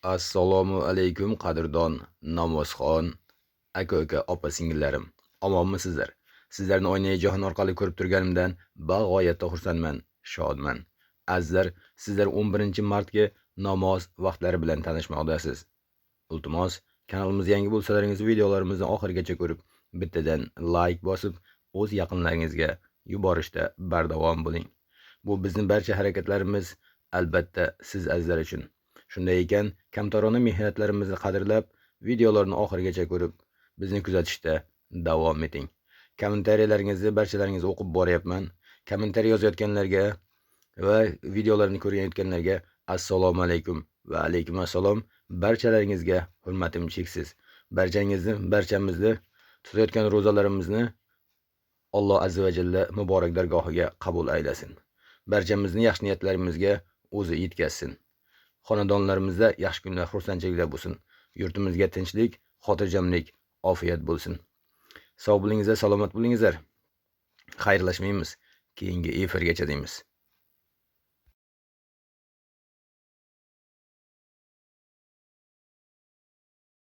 Assalomu alaykum qadrdon namozxon aka-uka, opa-singillarim. Omonmisizlar? Sizlarni Oyna jahon orqali ko'rib turganimdan bag'oyatda xursandman, shodman. Azizlar, sizlar 11-martga namoz vaqtlari bilan tanishmoqdasiz. Iltimos, kanalimizga yangi bo'lsalaringiz videolarimizni oxirigacha ko'rib, bittadan like bosib, o'z yaqinlaringizga yuborishda bardavom bo'ling. Bu bizning barcha harakatlarimiz albatta siz azizlar uchun. Shunday ekan, kamtarona mehnatlarimizni qadrlab, videolarni oxirigacha ko'rib, bizni kuzatishda davom eting. Kommentariyalarınızı barchalaringiz o'qib boryapman. Kommentariy yozayotganlarga va videolarni ko'rayotganlarga assalomu alaykum va alaykum assalom. Barchalaringizga hurmatim cheksiz. Barchamizni tutayotgan ro'zalarimizni Alloh azza va jalla muborak dargohiga qabul aylasin. Barchamizni yaxshi niyatlarimizga o'zi yetkazsin. Xonadonlarimizda yaxshi kunlar, xursandchiliklar bo'lsin. Yurtimizga tinchlik, xotirjamlik, ofiyat bo'lsin. Sog' bo'lingizlar, salomat bo'lingizlar. Xayrlashmaymiz. Keyingi efirgacha deymiz.